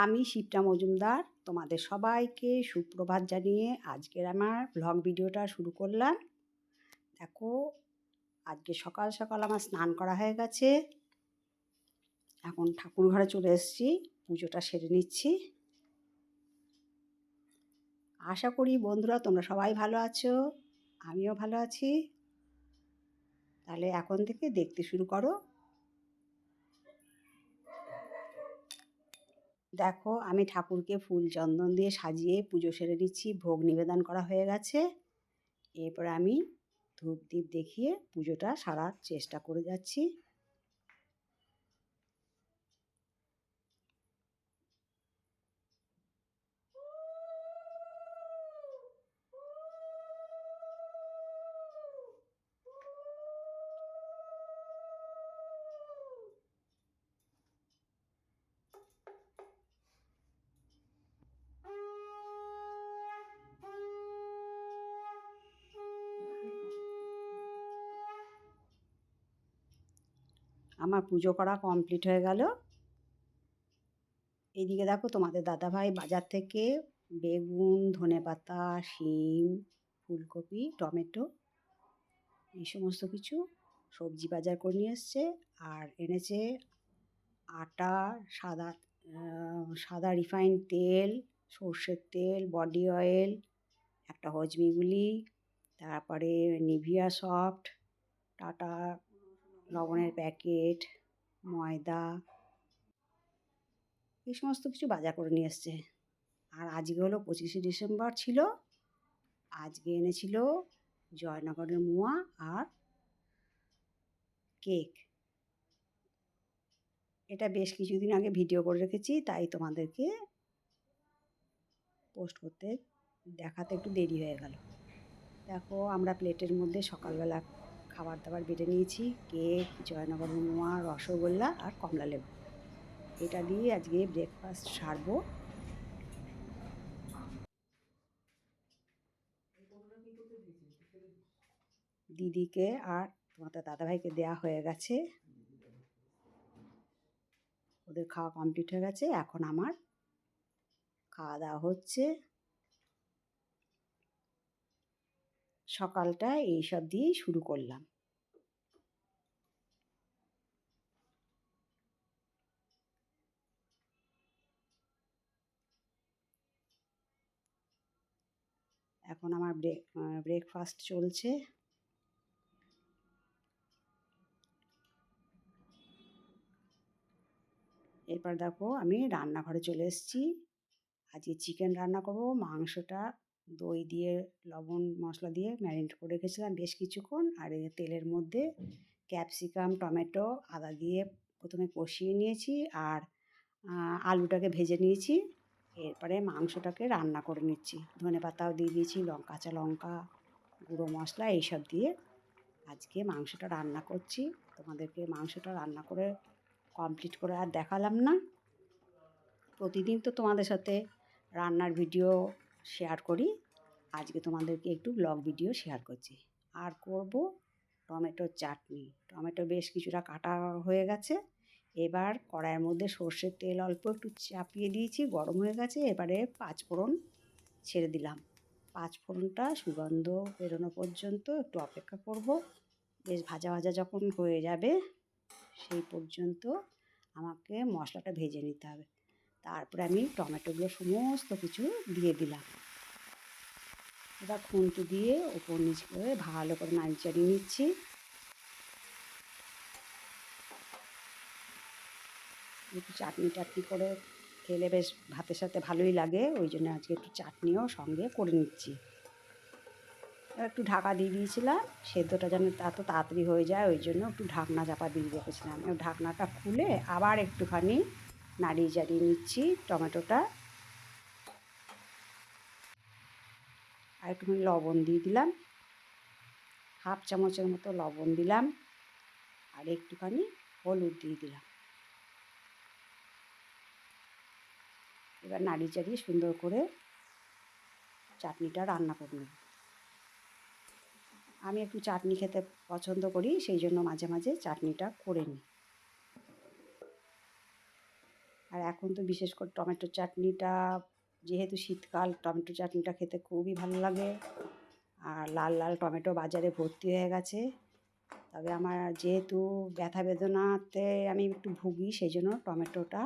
আমি শিপ্রা মজুমদার তোমাদের সবাইকে সুপ্রভাত জানিয়ে আজকের আমার ব্লগ ভিডিওটা শুরু করলাম। দেখো, আজকে সকাল সকাল আমার স্নান করা হয়ে গেছে। এখন ঠাকুর ঘরে চলে এসেছি, পুজোটা সেরে নিচ্ছি। আশা করি বন্ধুরা তোমরা সবাই ভালো আছো, আমিও ভালো আছি। তাহলে এখন থেকে দেখতে শুরু করো। দেখো, আমি ঠাকুরকে ফুল চন্দন দিয়ে সাজিয়ে পুজো সেরে নিচ্ছি, ভোগ নিবেদন করা হয়ে গেছে। এরপর আমি ধূপ দ্বীপ দেখিয়ে পুজোটা সারার চেষ্টা করে যাচ্ছি। আমার পুজো করা কমপ্লিট হয়ে গেল। এইদিকে দেখো, তোমাদের দাদাভাই বাজার থেকে বেগুন, ধনেপাতা, শিম, ফুলকপি, টমেটো এই সমস্ত কিছু সবজি বাজার করে নিয়ে এসছে। আর এনেছে আটা, সাদা সাদা রিফাইন তেল, সর্ষের তেল, বডি অয়েল, একটা হজমিগুলি, তারপরে নিভিয়া সফট, টাটা লবণের প্যাকেট, ময়দা, এই সমস্ত কিছু বাজার করে নিয়ে এসছে। আর আজকে হলো 25শে ডিসেম্বর ছিল। আজকে এনেছিল জয়নগরের মোয়া আর কেক। এটা বেশ কিছুদিন আগে ভিডিও করে রেখেছি, তাই তোমাদেরকে পোস্ট করতে দেখাতে একটু দেরি হয়ে গেল। দেখো, আমরা প্লেটের মধ্যে সকালবেলা খাবার দাবার বেটে নিয়েছি, কেক, জয়নগরের মোয়া, রসগোল্লা আর কমলা লেবু। এটা দিয়ে আজকে ব্রেকফাস্ট সারবো। দিদিকে আর তোমাদের দাদাভাইকে দেয়া হয়ে গেছে, ওদের খাওয়া কমপ্লিট হয়ে গেছে। এখন আমার খাওয়া দাওয়া হচ্ছে। সকালটা এইসব দিয়েই শুরু করলাম। এখন আমার ব্রেকফাস্ট চলছে। এরপর দেখো, আমি রান্নাঘরে চলে এসেছি। আজকে চিকেন রান্না করব। মাংসটা দই দিয়ে লবণ মশলা দিয়ে ম্যারিনেট করে রেখেছিলাম বেশ কিছুক্ষণ। আর এই তেলের মধ্যে ক্যাপসিকাম, টমেটো, আদা দিয়ে প্রথমে কষিয়ে নিয়েছি, আর আলুটাকে ভেজে নিয়েছি। এরপরে মাংসটাকে রান্না করে নিচ্ছি, ধনেপাতাও দিয়ে দিয়েছি, কাঁচা লঙ্কা, গুঁড়ো মশলা এইসব দিয়ে আজকে মাংসটা রান্না করছি। তোমাদেরকে মাংসটা রান্না করে কমপ্লিট করে আর দেখালাম না। প্রতিদিন তো তোমাদের সাথে রান্নার ভিডিও শেয়ার করি, আজকে তোমাদেরকে একটু ব্লগ ভিডিও শেয়ার করছি। আর করব টমেটোর চাটনি। টমেটো বেশ কিছুটা কাটা হয়ে গেছে। এবার কড়াইয়ের মধ্যে সর্ষের তেল অল্প একটু চাপিয়ে দিয়েছি, গরম হয়ে গেছে। এবারে পাঁচফোড়ন ছেড়ে দিলাম। পাঁচফোড়নটা সুগন্ধ বেরোনো পর্যন্ত একটু অপেক্ষা করব। বেশ ভাজা ভাজা যখন হয়ে যাবে সেই পর্যন্ত আমাকে মশলাটা ভেজে নিতে হবে। তারপরে আমি টমেটোগুলো সমস্ত কিছু দিয়ে দিলাম। এবার খুন্তি দিয়ে ওপর নিচ করে ভালো করে নাড়ি চাড়িয়ে নিচ্ছি। একটু চাটনি টাটনি করে খেলে বেশ ভাতের সাথে ভালোই লাগে, ওই জন্য আজকে একটু চাটনিও সঙ্গে করে নিচ্ছি। একটু ঢাকা দিয়ে দিয়েছিলাম, সেদ্ধটা যেন এত তাড়াতাড়ি হয়ে যায়, ওই জন্য একটু ঢাকনা চাপা দিয়ে রেখেছিলাম। ঢাকনাটা খুলে আবার একটুখানি নাড়িয়ে চাড়িয়ে নিচ্ছি টমেটোটা। আর একটুখানি লবণ দিয়ে দিলাম, হাফ চামচের মতো লবণ দিলাম, আর একটুখানি হলুদ দিয়ে দিলাম। এবার নাড়িয়ে চাড়িয়ে সুন্দর করে চাটনিটা রান্না করে নেব। আমি একটু চাটনি খেতে পছন্দ করি, সেই জন্য মাঝে মাঝে চাটনিটা করে নিই। আর এখন তো বিশেষ করে টমেটো চাটনিটা, যেহেতু শীতকাল, টমেটো চাটনিটা খেতে খুবই ভালো লাগে। আর লাল লাল টমেটো বাজারে ভর্তি হয়ে গেছে। তবে আমার যেহেতু ব্যথা বেদনাতে আমি একটু ভুগি, সেই জন্য টমেটোটা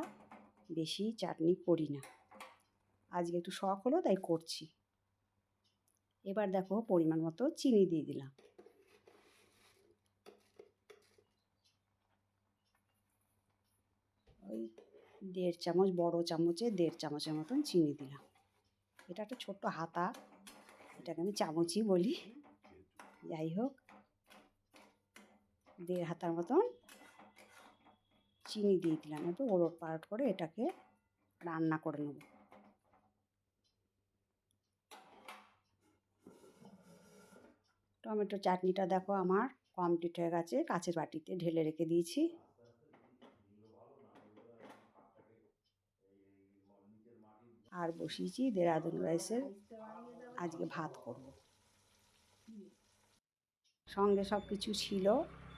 বেশি চাটনি করি না। আজকে একটু শখ হলো তাই করছি। এবার দেখো পরিমাণ মতো চিনি দিয়ে দিলাম। ওই 1.5 চামচ, বড় চামচে 1.5 চামচের মতন চিনি দিলাম। এটা একটা ছোট্ট হাতা, এটাকে আমি চামচই বলি। যাই হোক, 1.5 হাতার মতন চিনি দিয়ে দিলাম। একটু ওলট পালট করে এটাকে রান্না করে নেব। টমেটো চাটনিটা দেখো আমার কমপ্লিট হয়ে গেছে, কাঁচের বাটিতে ঢেলে রেখে দিয়েছি। আর বসিয়েছি দেরাদুন রাইসের, আজকে ভাত করব। সঙ্গে সব কিছু ছিল,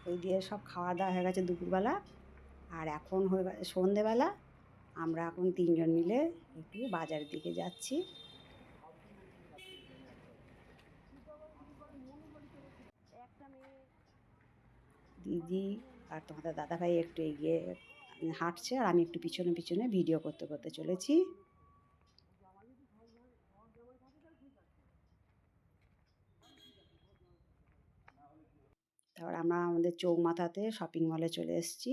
ওই দিয়ে সব খাওয়া দাওয়া হয়ে গেছে দুপুরবেলা। আর এখন হয়ে গেছে সন্ধেবেলা। আমরা এখন 3 জন মিলে একটু বাজারের দিকে যাচ্ছি। দিদি আর তোমাদের দাদাভাই একটু এগিয়ে হাঁটছে, আর আমি একটু পিছনে পিছনে ভিডিও করতে করতে চলেছি। তারপর আমরা আমাদের চৌমাথাতে শপিং মলে চলে এসেছি।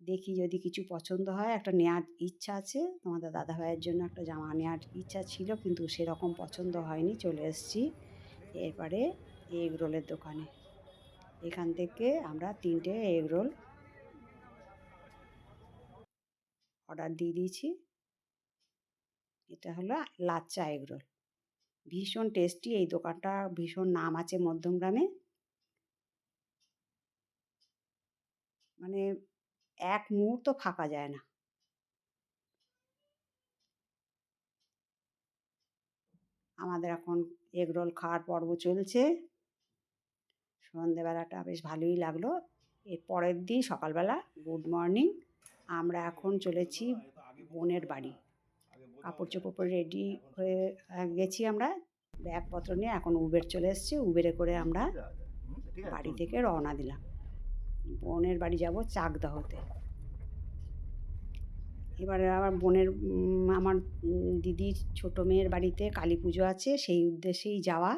দেখি যদি কিছু পছন্দ হয়, একটা নেওয়ার ইচ্ছা আছে। তোমাদের দাদাভাইয়ের জন্য একটা জামা নেওয়ার ইচ্ছা ছিল, কিন্তু সেরকম পছন্দ হয়নি। চলে এসেছি এরপরে এগ রোলের দোকানে। এখান থেকে আমরা 3টে এগ রোল অর্ডার দিয়ে দিয়েছি। এটা হলো লাচ্চা এগ রোল, ভীষণ টেস্টি। এই দোকানটা ভীষণ নাম আছে মধ্যমগ্রামে। মানে এক মুহূর্ত ফাঁকা যায় না। আমাদের এখন এগ রোল খাওয়ার পর্ব চলছে। সন্ধেবেলাটা বেশ ভালোই লাগলো। এর পরের দিন সকালবেলা, গুড মর্নিং। আমরা এখন চলেছি বোনের বাড়ি। কাপড় চোপড় পরে রেডি হয়ে গেছি আমরা, ব্যাগপত্র নিয়ে। এখন উবের চলে এসেছি, উবেরে করে আমরা বাড়ি থেকে রওনা দিলাম। বোনের বাড়ি যাব চাকদাহতে। এবারে আবার বোনের আমার দিদির ছোটো মেয়ের বাড়িতে কালী পুজো আছে, সেই উদ্দেশ্যেই যাওয়া।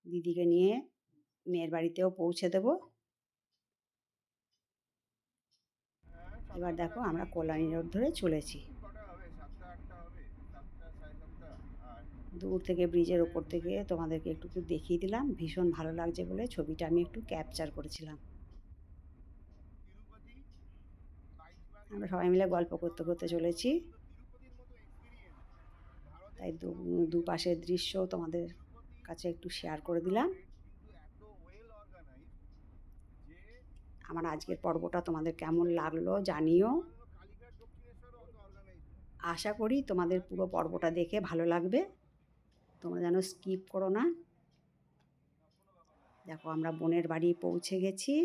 দিদিকে নিয়ে মেয়ের বাড়িতেও পৌঁছে দেব। এবার দেখো আমরা কল্যাণী রোড ধরে চলেছি। দূর থেকে ব্রিজের ওপর থেকে তোমাদেরকে একটু দেখিয়ে দিলাম। ভীষণ ভালো লাগছে বলে ছবিটা আমি একটু ক্যাপচার করেছিলাম। আমরা সবাই মিলে গল্প করতে করতে চলেছি, তাই দুপাশের দৃশ্য তোমাদের কাছে একটু শেয়ার করে দিলাম। আমার আজকের পর্বটা তোমাদের কেমন লাগলো জানিও। আশা করি তোমাদের পুরো পর্বটা দেখে ভালো লাগবে, তোমরা যেন স্কিপ করো না। দেখো আমরা বোনের বাড়ি পৌঁছে গেছি।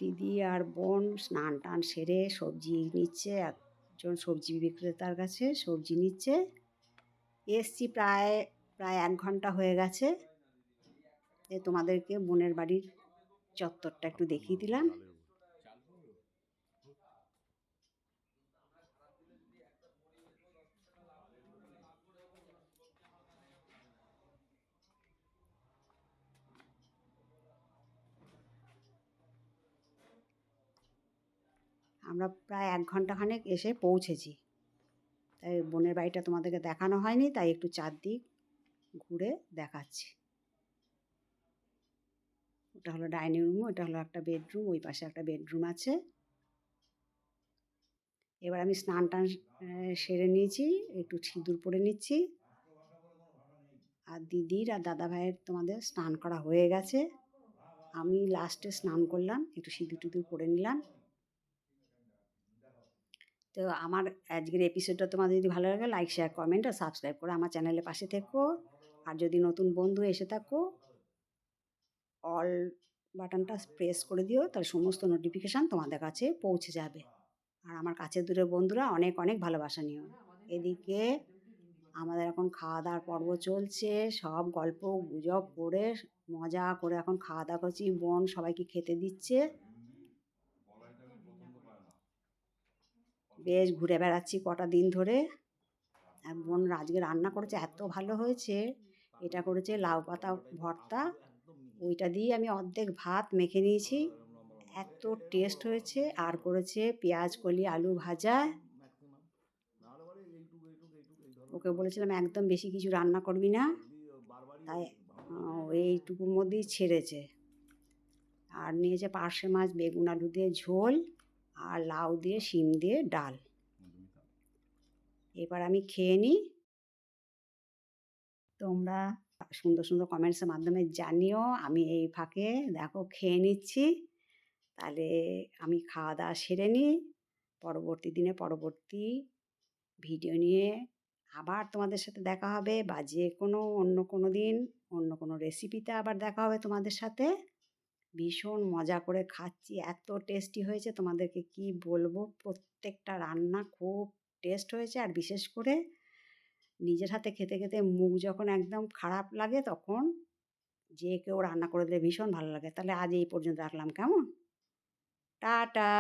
দিদি আর বোন স্নান টান সেরে সবজি নিচ্ছে, একজন সবজি বিক্রেতার কাছে সবজি নিচ্ছে। এসছি প্রায় প্রায় 1 ঘন্টা হয়ে গেছে। তোমাদেরকে বোনের বাড়ির চত্বরটা একটু দেখিয়ে দিলাম। আমরা প্রায় 1 ঘন্টাখানেক এসে পৌঁছেছি। তাই বোনের বাড়িটা তোমাদেরকে দেখানো হয়নি, তাই একটু চারদিক ঘুরে দেখাচ্ছি। ওটা হলো ডাইনিং রুম, ওটা হলো একটা বেডরুম, ওই পাশে একটা বেডরুম আছে। এবার আমি স্নান টান সেরে নিয়েছি, একটু সিঁদুর পরে নিচ্ছি। আর দিদির আর দাদা ভাইয়ের তোমাদের স্নান করা হয়ে গেছে। আমি লাস্টে স্নান করলাম, একটু সিঁদুর টিঁদুর পরে নিলাম। তো আমার আজকের এপিসোডটা তোমাদের যদি ভালো লাগে লাইক, শেয়ার, কমেন্ট আর সাবস্ক্রাইব করে আমার চ্যানেলের পাশে থেকো। আর যদি নতুন বন্ধু এসে থাকো অল বাটনটা প্রেস করে দিও, তাহলে সমস্ত নোটিফিকেশান তোমাদের কাছে পৌঁছে যাবে। আর আমার কাছের দূরের বন্ধুরা অনেক অনেক ভালোবাসা নিও। এদিকে আমাদের এখন খাওয়া দাওয়ার পর্ব চলছে, সব গল্প গুজব করে মজা করে এখন খাওয়া দাওয়া করছি, বোন সবাইকে খেতে দিচ্ছে। বেশ ঘুরে বেড়াচ্ছি কটা দিন ধরে। আর বোন আজকে রান্না করেছে এত ভালো হয়েছে, এটা করেছে লাউ পাতা ভর্তা, ওইটা দিয়ে আমি অর্ধেক ভাত মেখে নিয়েছি, এত টেস্ট হয়েছে। আর করেছে পেঁয়াজ কলি আলু ভাজা। ওকে বলেছিলাম একদম বেশি কিছু রান্না করবি না, তাই এইটুকুর মধ্যেই ছেড়েছে। আর নিয়েছে পার্শে মাছ বেগুন আলু দিয়ে ঝোল আর লাউ দিয়ে শিম দিয়ে ডাল। এবার আমি খেয়ে নিই। তোমরা সুন্দর সুন্দর কমেন্টসের মাধ্যমে জানিও। আমি এই ফাঁকে দেখো খেয়ে নিচ্ছি। তাহলে আমি খাওয়া দাওয়া সেরে নিই, পরবর্তী দিনে পরবর্তী ভিডিও নিয়ে আবার তোমাদের সাথে দেখা হবে, বা যে কোনো অন্য কোনো দিন অন্য কোনো রেসিপিতে আবার দেখা হবে তোমাদের সাথে। ভীষণ মজা করে খাচ্ছি, এত টেস্টি হয়েছে তোমাদেরকে কি বলবো। প্রত্যেকটা রান্না খুব টেস্ট হয়েছে। আর বিশেষ করে নিজের হাতে খেতে খেতে মুখ যখন একদম খারাপ লাগে তখন যে কেউ রান্না করে দিলে ভীষণ ভালো লাগে। তাহলে আজ এই পর্যন্ত রাখলাম, কেমন? টাটা।